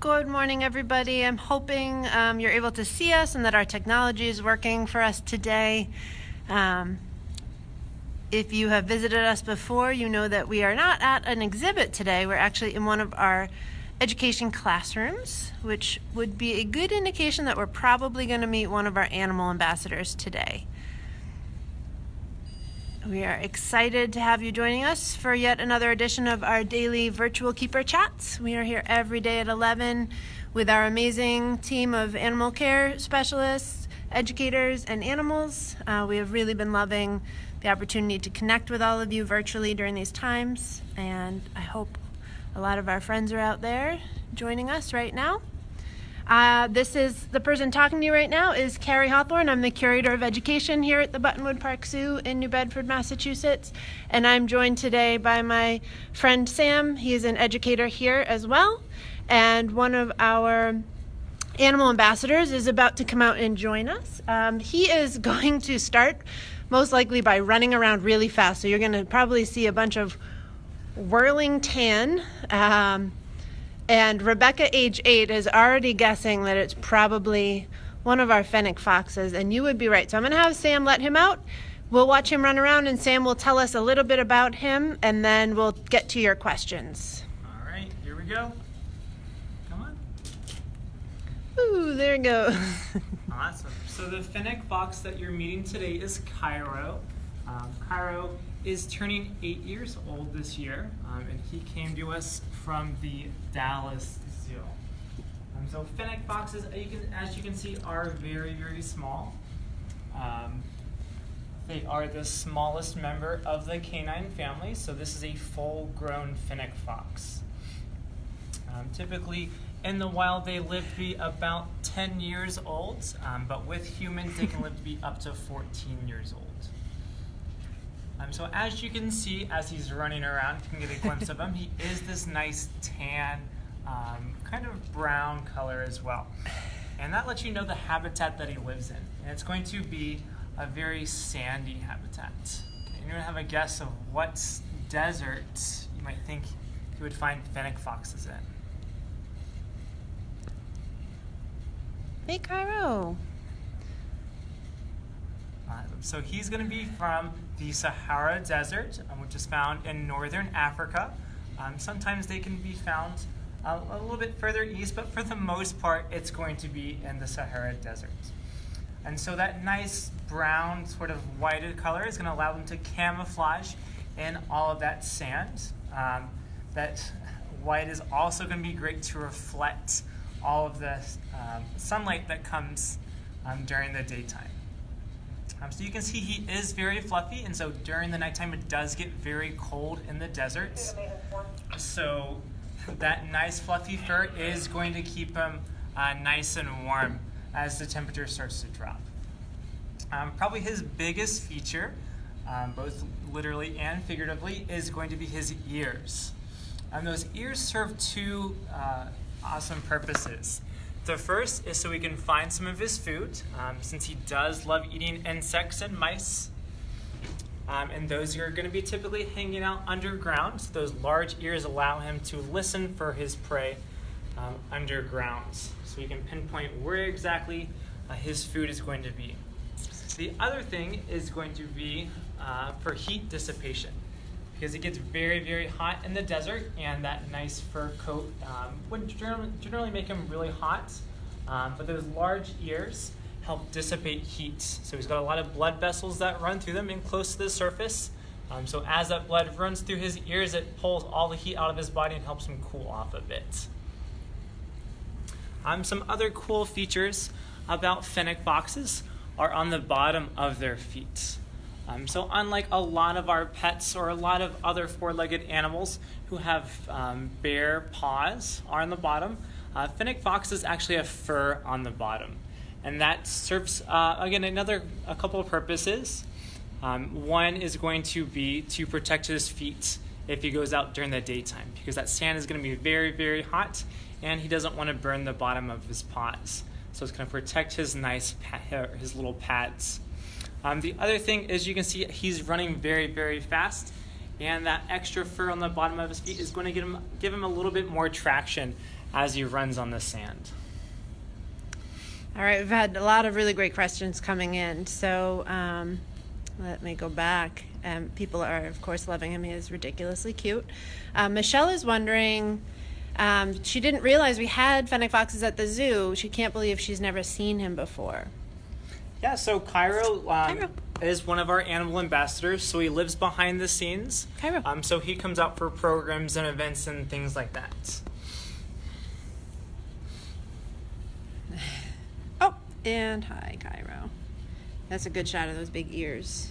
Good morning, everybody. I'm hoping you're able to see us and that our technology is working for us today. If you have visited us before, you know that we are not at an exhibit today. We're actually in one of our education classrooms, which would be a good indication that we're probably going to meet one of our animal ambassadors today. We are excited to have you joining us for yet another edition of our daily virtual keeper chats. We are here every day at 11 with our amazing team of animal care specialists, educators, and animals. We have really been loving the opportunity to connect with all of you virtually during these times, and I hope a lot of our friends are out there joining us right now. This is the person talking to you right now is Carrie Hawthorne. I'm the curator of education here at the Buttonwood Park Zoo in New Bedford, Massachusetts, and I'm joined today by my friend Sam. He's an educator here as well, and one of our animal ambassadors is about to come out and join us. He is going to start most likely by running around really fast, so you're going to probably see a bunch of whirling tan. And Rebecca, age 8, is already guessing that it's probably one of our Fennec Foxes, and you would be right. So I'm going to have Sam let him out. We'll watch him run around, and Sam will tell us a little bit about him, and then we'll get to your questions. All right, here we go. Come on. Ooh, there you go. Awesome. So the Fennec Fox that you're meeting today is Cairo. Cairo is turning 8 years old this year, and he came to us from the Dallas Zoo. So Fennec Foxes, as you can see, are very, very small. They are the smallest member of the canine family, so this is a full-grown Fennec Fox. Typically, in the wild, they live to be about 10 years old, but with humans, they can live to be up to 14 years old. So as you can see, as he's running around, you can get a glimpse of him. He is this nice tan, kind of brown color as well. And that lets you know the habitat that he lives in. And it's going to be a very sandy habitat. Okay, anyone have a guess of what desert you might think you would find Fennec Foxes in? Hey, Cairo. So he's going to be from the Sahara Desert, which is found in northern Africa. Sometimes they can be found a little bit further east, but for the most part, it's going to be in the Sahara Desert. And so that nice brown, sort of whited color is going to allow them to camouflage in all of that sand. That white is also going to be great to reflect all of the sunlight that comes during the daytime. So you can see he is very fluffy, and so during the nighttime it does get very cold in the deserts. So that nice fluffy fur is going to keep him nice and warm as the temperature starts to drop. Probably his biggest feature, both literally and figuratively, is going to be his ears. Those ears serve two awesome purposes. The first is so we can find some of his food, since he does love eating insects and mice. And those are going to be typically hanging out underground. So those large ears allow him to listen for his prey underground. So he can pinpoint where exactly his food is going to be. The other thing is going to be for heat dissipation, because it gets very, very hot in the desert, and that nice fur coat would generally make him really hot. But those large ears help dissipate heat. So he's got a lot of blood vessels that run through them and close to the surface. So as that blood runs through his ears, it pulls all the heat out of his body and helps him cool off a bit. Some other cool features about Fennec Foxes are on the bottom of their feet. So unlike a lot of our pets or a lot of other four-legged animals who have bare paws on the bottom, Fennec Foxes actually have fur on the bottom. And that serves, again, a couple of purposes. One is going to be to protect his feet if he goes out during the daytime, because that sand is going to be very, very hot, and he doesn't want to burn the bottom of his paws. So it's going to protect his his little pads. The other thing is you can see he's running very, very fast, and that extra fur on the bottom of his feet is going to give him a little bit more traction as he runs on the sand. All right, we've had a lot of really great questions coming in. So let me go back. People are, of course, loving him. He is ridiculously cute. Michelle is wondering, she didn't realize we had Fennec Foxes at the zoo. She can't believe she's never seen him before. Yeah, so Cairo is one of our animal ambassadors, so he lives behind the scenes. Cairo. So he comes out for programs and events and things like that. Oh, and hi, Cairo. That's a good shot of those big ears.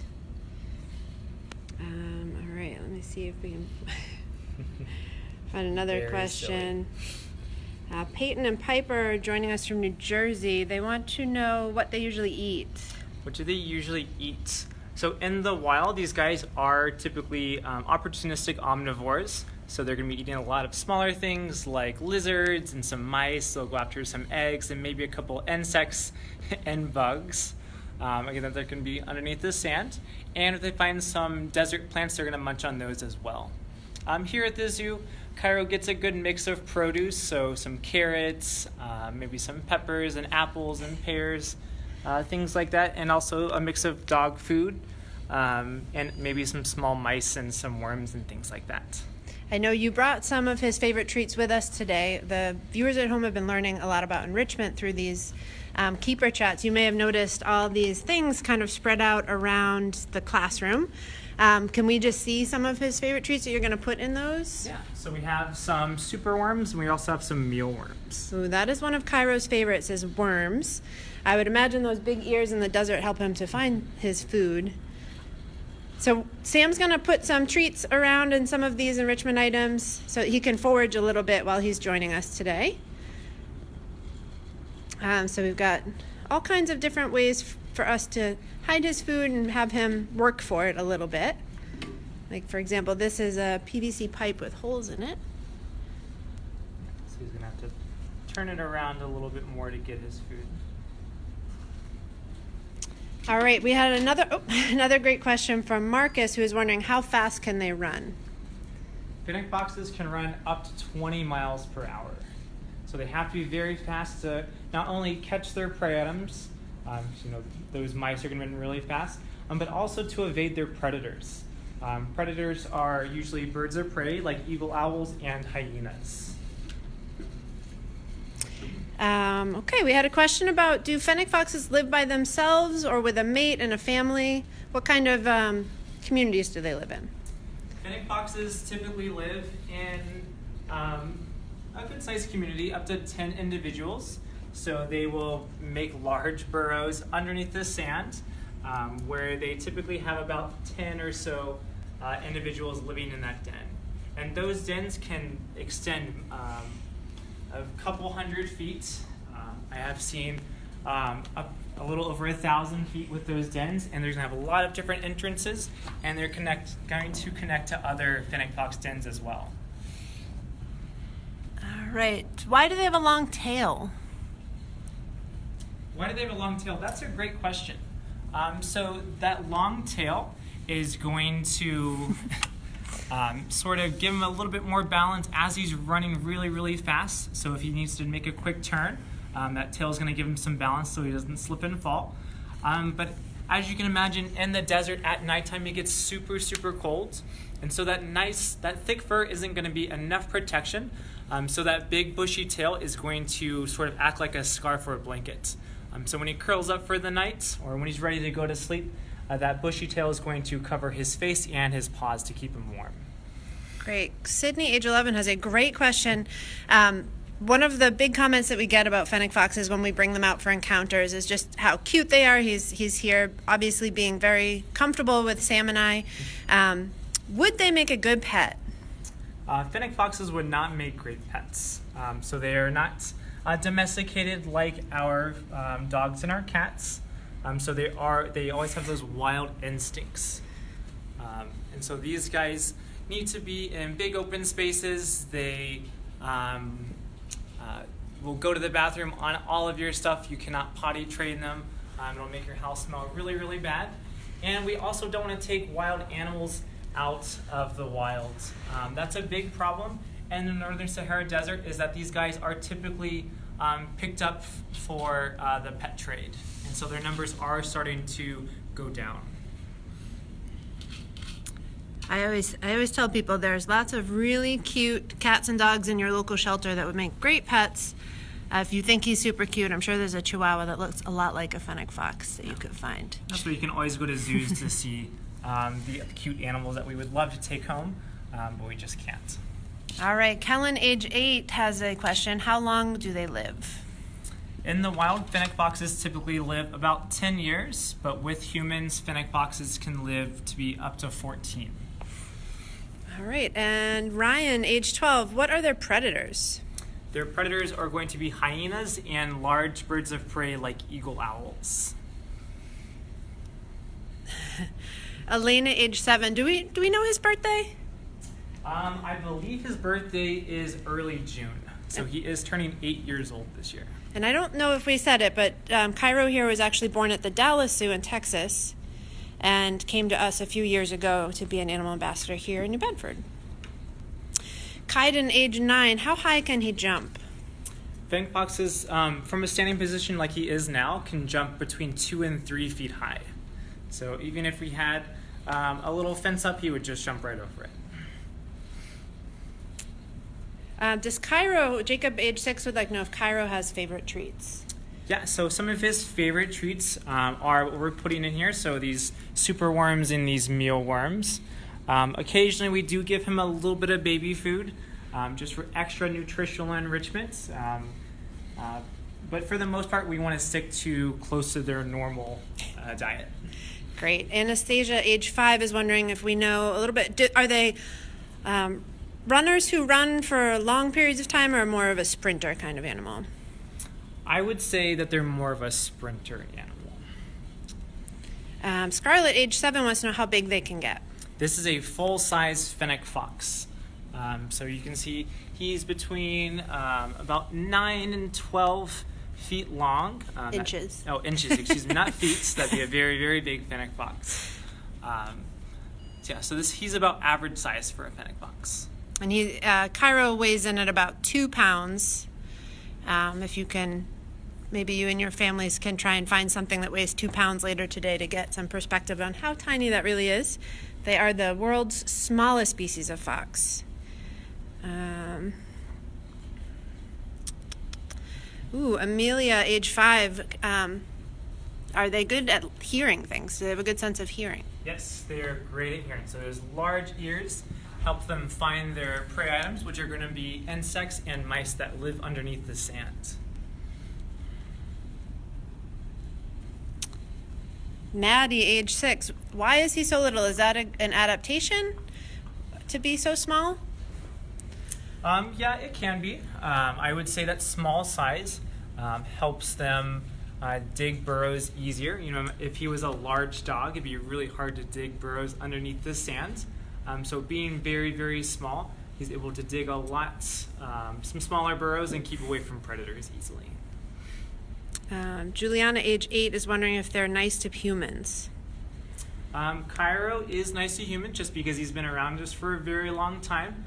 All right, let me see if we can find another Very question. Peyton and Piper are joining us from New Jersey. They want to know what they usually eat. What do they usually eat? So in the wild, these guys are typically opportunistic omnivores. So they're going to be eating a lot of smaller things like lizards and some mice. They'll go after some eggs and maybe a couple insects and bugs. Again, they're going to be underneath the sand. And if they find some desert plants, they're going to munch on those as well. Here at the zoo, Cairo gets a good mix of produce, so some carrots, maybe some peppers and apples and pears, things like that, and also a mix of dog food, and maybe some small mice and some worms and things like that. I know you brought some of his favorite treats with us today. The viewers at home have been learning a lot about enrichment through these keeper chats. You may have noticed all these things kind of spread out around the classroom. Can we just see some of his favorite treats that you're going to put in those? Yeah, so we have some super worms and we also have some mealworms. So that is one of Cairo's favorites, is worms. I would imagine those big ears in the desert help him to find his food. So Sam's going to put some treats around in some of these enrichment items so he can forage a little bit while he's joining us today. So we've got all kinds of different ways for us to hide his food and have him work for it a little bit. Like, for example, this is a PVC pipe with holes in it. So he's going to have to turn it around a little bit more to get his food. All right, we had another great question from Marcus, who is wondering, how fast can they run? Fennec foxes can run up to 20 miles per hour. So they have to be very fast to not only catch their prey items, those mice are going to run really fast, but also to evade their predators. Predators are usually birds of prey like eagle owls and hyenas. Okay, we had a question about, do Fennec foxes live by themselves or with a mate and a family? What kind of communities do they live in? Fennec foxes typically live in a good-sized community, up to 10 individuals. So they will make large burrows underneath the sand, where they typically have about 10 or so individuals living in that den. And those dens can extend a couple hundred feet. I have seen a little over 1,000 feet with those dens, and they're going to have a lot of different entrances, and they're going to connect to other Fennec fox dens as well. All right. Why do they have a long tail? Why do they have a long tail? That's a great question. So that long tail is going to sort of give him a little bit more balance as he's running really, really fast. So if he needs to make a quick turn, that tail is going to give him some balance so he doesn't slip and fall. But as you can imagine, in the desert at nighttime, it gets super, super cold. And so that thick fur isn't going to be enough protection. So that big bushy tail is going to sort of act like a scarf or a blanket. So when he curls up for the night or when he's ready to go to sleep, that bushy tail is going to cover his face and his paws to keep him warm. Great. Sydney, age 11, has a great question. One of the big comments that we get about Fennec foxes when we bring them out for encounters is just how cute they are. He's here obviously being very comfortable with Sam and I. Would they make a good pet? Fennec foxes would not make great pets. So they are not domesticated like our dogs and our cats. So they always have those wild instincts. And so these guys need to be in big open spaces. They will go to the bathroom on all of your stuff. You cannot potty train them. It'll make your house smell really, really bad. And we also don't want to take wild animals out of the wild. That's a big problem in the Northern Sahara Desert is that these guys are typically picked up for the pet trade. And so their numbers are starting to go down. I always tell people there's lots of really cute cats and dogs in your local shelter that would make great pets. If you think he's super cute, I'm sure there's a Chihuahua that looks a lot like a Fennec Fox that you could find. That's why you can always go to zoos to see the cute animals that we would love to take home, but we just can't. All right, Kellen, age 8, has a question. How long do they live? In the wild, Fennec Foxes typically live about 10 years, but with humans, Fennec Foxes can live to be up to 14. All right, and Ryan, age 12, what are their predators? Their predators are going to be hyenas and large birds of prey like eagle owls. Elena, age 7, do we know his birthday? I believe his birthday is early June, so he is turning 8 years old this year. And I don't know if we said it, but Cairo here was actually born at the Dallas Zoo in Texas and came to us a few years ago to be an animal ambassador here in New Bedford. Kaiden, age 9, how high can he jump? Fennec Foxes, from a standing position like he is now, can jump between 2 and 3 feet high. So even if we had a little fence up, he would just jump right over it. Does Cairo, Jacob, age 6, would like to know if Cairo has favorite treats? Yeah, so some of his favorite treats are what we're putting in here. So these super worms and these mealworms. Occasionally we do give him a little bit of baby food just for extra nutritional enrichment. But for the most part, we want to stick to close to their normal diet. Great. Anastasia, age 5, is wondering if we know a little bit, are they runners who run for long periods of time or more of a sprinter kind of animal? I would say that they're more of a sprinter animal. Scarlett, age 7, wants to know how big they can get. This is a full-size Fennec Fox. So you can see he's between about 9 and 12 feet long. Inches. Inches, excuse me, not feet. That'd be a very, very big Fennec Fox. So he's about average size for a Fennec Fox. And Cairo weighs in at about 2 pounds. If you can, maybe you and your families can try and find something that weighs 2 pounds later today to get some perspective on how tiny that really is. They are the world's smallest species of fox. Amelia, age 5. Are they good at hearing things? Do they have a good sense of hearing? Yes, they're great at hearing. So those large ears help them find their prey items, which are going to be insects and mice that live underneath the sand. Maddie, age 6. Why is he so little? Is that an adaptation to be so small? Yeah, it can be. I would say that small size helps them dig burrows easier. You know, if he was a large dog, it'd be really hard to dig burrows underneath the sand. So being very, very small, he's able to dig a lot, some smaller burrows and keep away from predators easily. Juliana, age 8, is wondering if they're nice to humans. Cairo is nice to humans just because he's been around us for a very long time.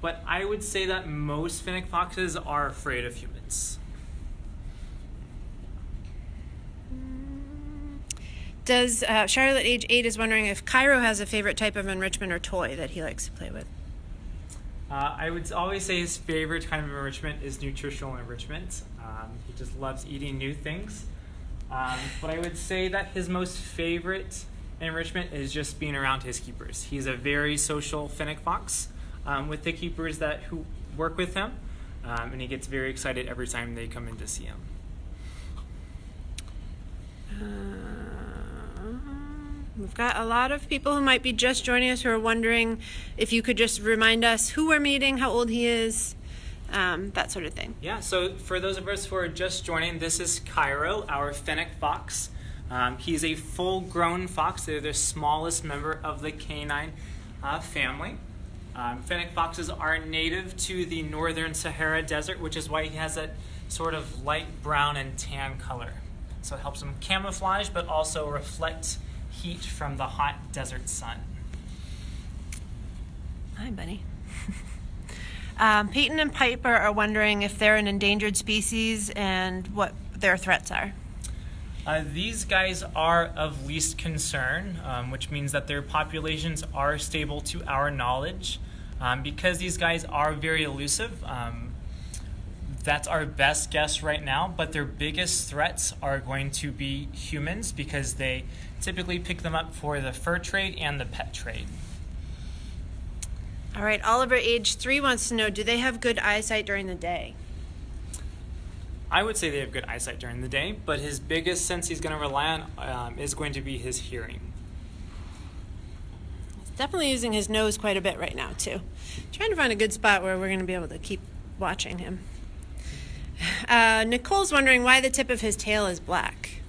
But I would say that most Fennec Foxes are afraid of humans. Does Charlotte, age 8, is wondering if Cairo has a favorite type of enrichment or toy that he likes to play with. I would always say his favorite kind of enrichment is nutritional enrichment. He just loves eating new things. But I would say that his most favorite enrichment is just being around his keepers. He's a very social Fennec Fox with the keepers who work with him, and he gets very excited every time they come in to see him. We've got a lot of people who might be just joining us who are wondering if you could just remind us who we're meeting, how old he is, that sort of thing. Yeah, so for those of us who are just joining, this is Cairo, our Fennec Fox. He's a full-grown fox. They're the smallest member of the canine family. Fennec foxes are native to the Northern Sahara Desert, which is why he has that sort of light brown and tan color. So it helps him camouflage, but also reflect heat from the hot desert sun. Hi, buddy. Peyton and Piper are wondering if they're an endangered species and what their threats are. These guys are of least concern, which means that their populations are stable to our knowledge. Because these guys are very elusive, that's our best guess right now, but their biggest threats are going to be humans because they typically pick them up for the fur trade and the pet trade. All right, Oliver, age 3, wants to know, do they have good eyesight during the day? I would say they have good eyesight during the day, but his biggest sense he's going to rely on is going to be his hearing. He's definitely using his nose quite a bit right now, too. Trying to find a good spot where we're going to be able to keep watching him. Nicole's wondering why the tip of his tail is black.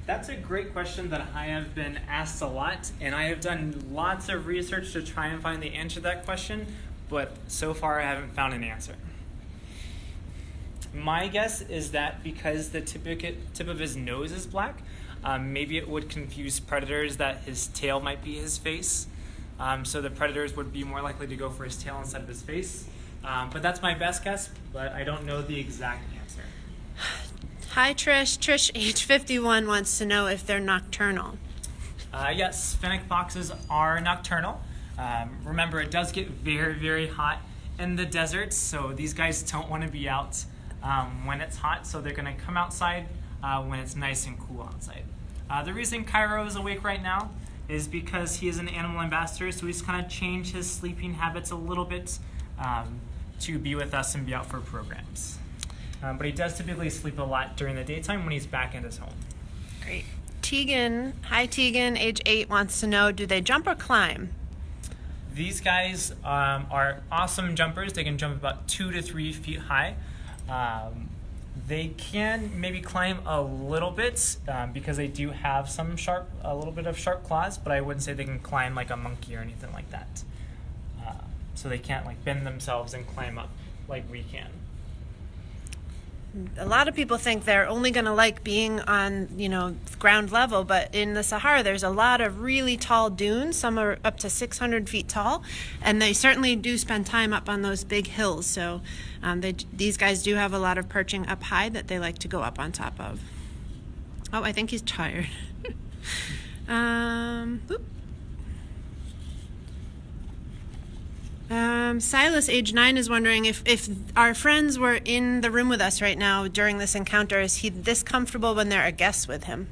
That's a great question that I have been asked a lot, and I have done lots of research to try and find the answer to that question, but so far I haven't found an answer. My guess is that because the tip of his nose is black, maybe it would confuse predators that his tail might be his face, so the predators would be more likely to go for his tail instead of his face. But that's my best guess, but I don't know the exact answer. Hi, Trish. Trish, age 51, wants to know if they're nocturnal. Yes, Fennec Foxes are nocturnal. Remember, it does get very, very hot in the deserts, so these guys don't want to be out when it's hot, so they're going to come outside when it's nice and cool outside. The reason Cairo is awake right now is because he is an animal ambassador, so he's kind of changed his sleeping habits a little bit to be with us and be out for programs. But he does typically sleep a lot during the daytime when he's back at his home. Great. Tegan, hi Tegan, age 8, wants to know, do they jump or climb? These guys are awesome jumpers. They can jump about 2 to 3 feet high. They can maybe climb a little bit because they do have a little bit of sharp claws, but I wouldn't say they can climb like a monkey or anything like that. So they can't like bend themselves and climb up like we can. A lot of people think they're only going to like being on, ground level, but in the Sahara there's a lot of really tall dunes. Some are up to 600 feet tall, and they certainly do spend time up on those big hills. So these guys do have a lot of perching up high that they like to go up on top of. Oh, I think he's tired. Silas, age 9, is wondering if our friends were in the room with us right now during this encounter, is he this comfortable when there are guests with him?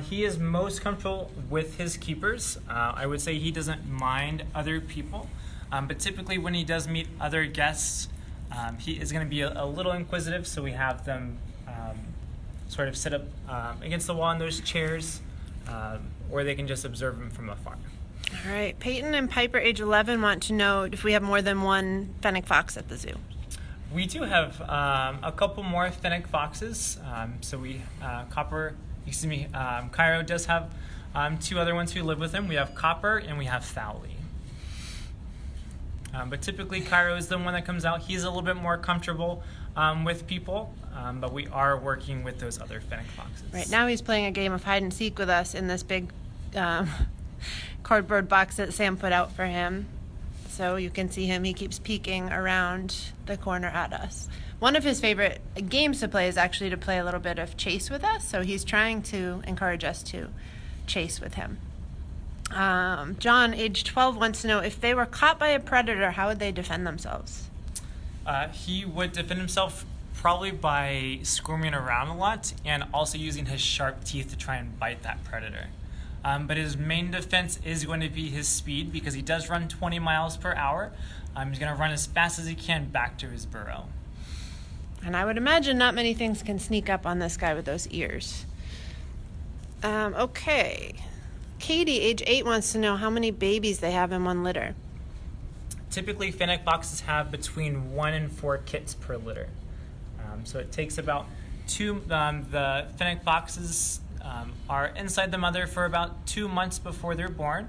He is most comfortable with his keepers. I would say he doesn't mind other people, but typically when he does meet other guests, he is going to be a little inquisitive, so we have them sort of sit up against the wall in those chairs, or they can just observe him from afar. All right. Peyton and Piper, age 11, want to know if we have more than one Fennec Fox at the zoo. We do have a couple more Fennec Foxes. Cairo does have 2 other ones who live with him. We have Copper and we have Fowley. But typically Cairo is the one that comes out. He's a little bit more comfortable with people, but we are working with those other Fennec Foxes. Right now he's playing a game of hide and seek with us in this big cardboard box that Sam put out for him. So you can see him, he keeps peeking around the corner at us. One of his favorite games to play is actually to play a little bit of chase with us, so he's trying to encourage us to chase with him. John, age 12, wants to know if they were caught by a predator, how would they defend themselves? He would defend himself probably by squirming around a lot and also using his sharp teeth to try and bite that predator. But his main defense is going to be his speed because he does run 20 miles per hour. He's going to run as fast as he can back to his burrow. And I would imagine not many things can sneak up on this guy with those ears. Okay. Katie, age 8, wants to know how many babies they have in one litter. Typically, Fennec Foxes have between 1 and 4 kits per litter. So it takes about 2, the Fennec Foxes are inside the mother for about 2 months before they're born,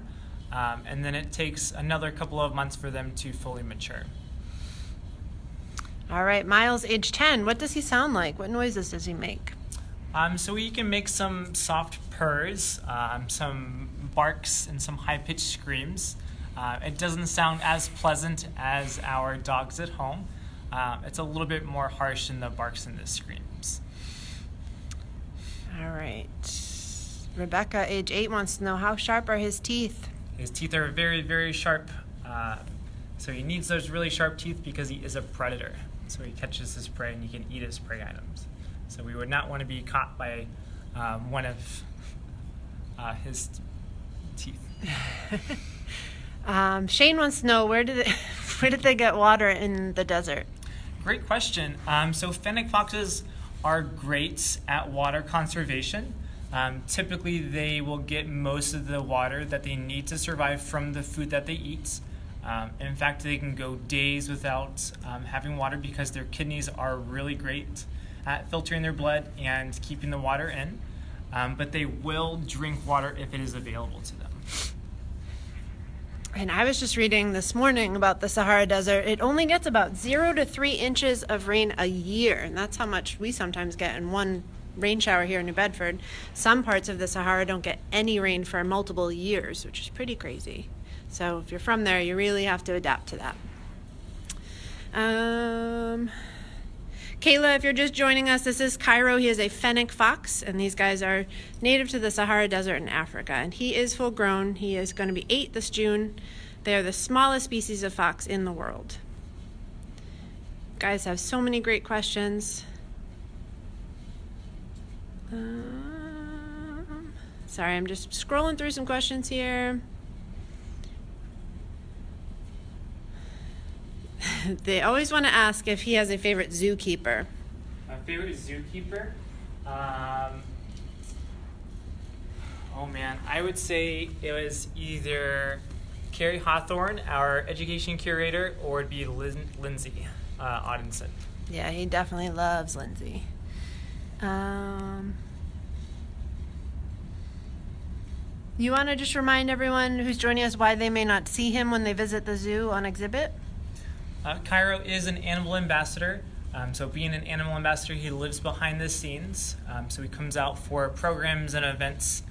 and then it takes another couple of months for them to fully mature. All right, Miles, age 10, what does he sound like? What noises does he make? So he can make some soft purrs, some barks, and some high-pitched screams. It doesn't sound as pleasant as our dogs at home. It's a little bit more harsh in the barks and the screams. All right. Rebecca, age 8, wants to know, how sharp are his teeth? His teeth are very, very sharp. So he needs those really sharp teeth because he is a predator. So he catches his prey and he can eat his prey items. So we would not want to be caught by one of his teeth. Shane wants to know, where did they get water in the desert? Great question. So Fennec foxes are great at water conservation. Typically, they will get most of the water that they need to survive from the food that they eat. In fact, they can go days without having water because their kidneys are really great at filtering their blood and keeping the water in. But they will drink water if it is available to them. And I was just reading this morning about the Sahara Desert. It only gets about 0 to 3 inches of rain a year, and that's how much we sometimes get in one rain shower here in New Bedford. Some parts of the Sahara don't get any rain for multiple years, which is pretty crazy. So if you're from there, you really have to adapt to that. Kayla, if you're just joining us, this is Cairo. He is a Fennec Fox, and these guys are native to the Sahara Desert in Africa. And he is full grown. He is going to be 8 this June. They are the smallest species of fox in the world. Guys have so many great questions. Sorry, I'm just scrolling through some questions here. They always want to ask if he has a favorite zookeeper. My favorite zookeeper? Oh man, I would say it was either Carrie Hawthorne, our education curator, or it'd be Lindsay Odinson. Yeah, he definitely loves Lindsay. You want to just remind everyone who's joining us why they may not see him when they visit the zoo on exhibit? Cairo is an animal ambassador. So being an animal ambassador, he lives behind the scenes. So he comes out for programs and events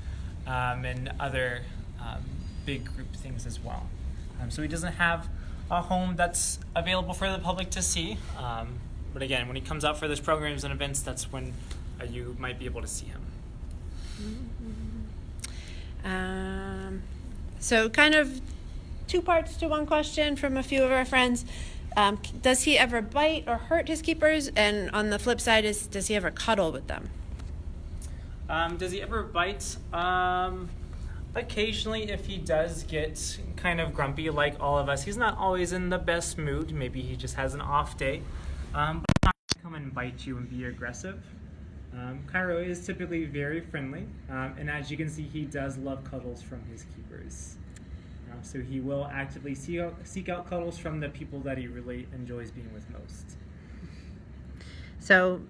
and other big group things as well. So he doesn't have a home that's available for the public to see. But again, when he comes out for those programs and events, that's when you might be able to see him. So kind of 2 parts to one question from a few of our friends. Does he ever bite or hurt his keepers? And on the flip side, does he ever cuddle with them? Does he ever bite? Occasionally, if he does get kind of grumpy like all of us, he's not always in the best mood. Maybe he just has an off day. But he's not going to come and bite you and be aggressive. Cairo is typically very friendly. And as you can see, he does love cuddles from his keepers. So he will actively seek out cuddles from the people that he really enjoys being with most. So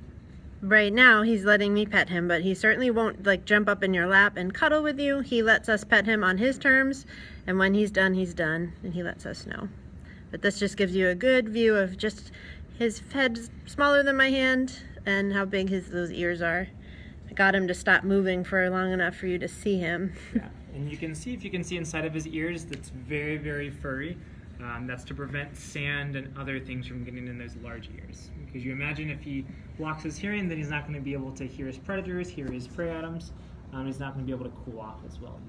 right now he's letting me pet him, but he certainly won't jump up in your lap and cuddle with you. He lets us pet him on his terms, and when he's done, and he lets us know. But this just gives you a good view of just his head's smaller than my hand and how big those ears are. I got him to stop moving for long enough for you to see him. Yeah. And you can see, if you can see inside of his ears, that's very, very furry. That's to prevent sand and other things from getting in those large ears. Because you imagine if he blocks his hearing, then he's not going to be able to hear his predators, hear his prey items. He's not going to be able to cool off as well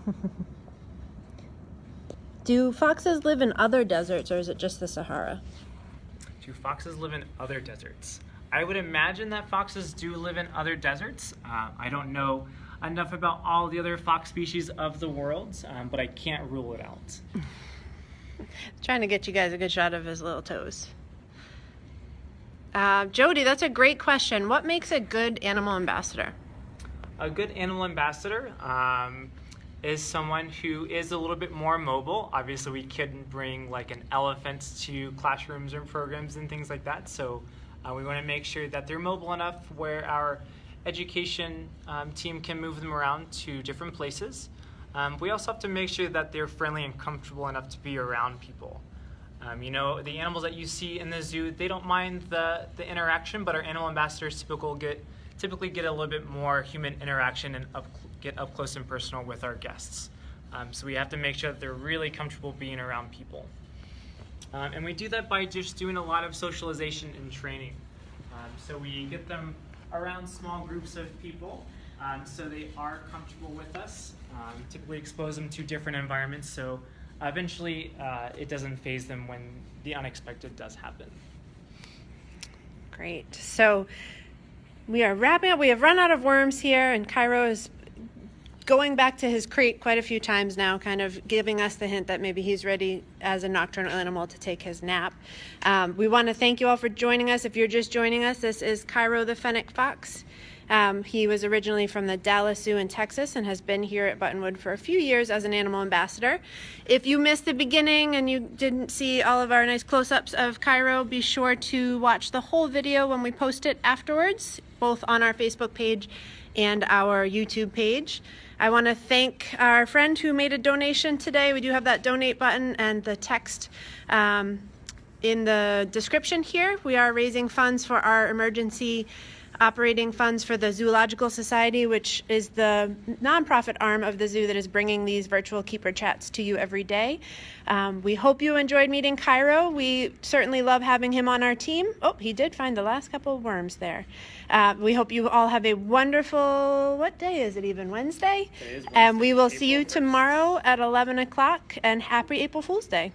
either. Do foxes live in other deserts, or is it just the Sahara? Do foxes live in other deserts? I would imagine that foxes do live in other deserts. I don't know enough about all the other fox species of the world, but I can't rule it out. Trying to get you guys a good shot of his little toes. Jody, that's a great question. What makes a good animal ambassador? A good animal ambassador is someone who is a little bit more mobile. Obviously, we couldn't bring like an elephant to classrooms or programs and things like that, so we want to make sure that they're mobile enough where our education team can move them around to different places. We also have to make sure that they're friendly and comfortable enough to be around people. You know, the animals that you see in the zoo, they don't mind the interaction, but our animal ambassadors typically get a little bit more human interaction and get up close and personal with our guests. So we have to make sure that they're really comfortable being around people. And we do that by just doing a lot of socialization and training. So we get them around small groups of people so they are comfortable with us. Typically expose them to different environments so eventually it doesn't faze them when the unexpected does happen. Great. So we are wrapping up. We have run out of worms here, and Cairo is going back to his crate quite a few times now, kind of giving us the hint that maybe he's ready as a nocturnal animal to take his nap. We want to thank you all for joining us. If you're just joining us, this is Cairo the Fennec Fox. He was originally from the Dallas Zoo in Texas and has been here at Buttonwood for a few years as an animal ambassador. If you missed the beginning and you didn't see all of our nice close-ups of Cairo, be sure to watch the whole video when we post it afterwards, both on our Facebook page and our YouTube page. I want to thank our friend who made a donation today. We do have that donate button and the text in the description here. We are raising funds for our emergency operating funds for the Zoological Society, which is the nonprofit arm of the zoo that is bringing these virtual keeper chats to you every day. We hope you enjoyed meeting Cairo. We certainly love having him on our team. Oh, he did find the last couple of worms there. We hope you all have a wonderful, what day is it even, Wednesday? It is Wednesday, And we will see you April 1st. tomorrow at 11 o'clock, and happy April Fool's Day.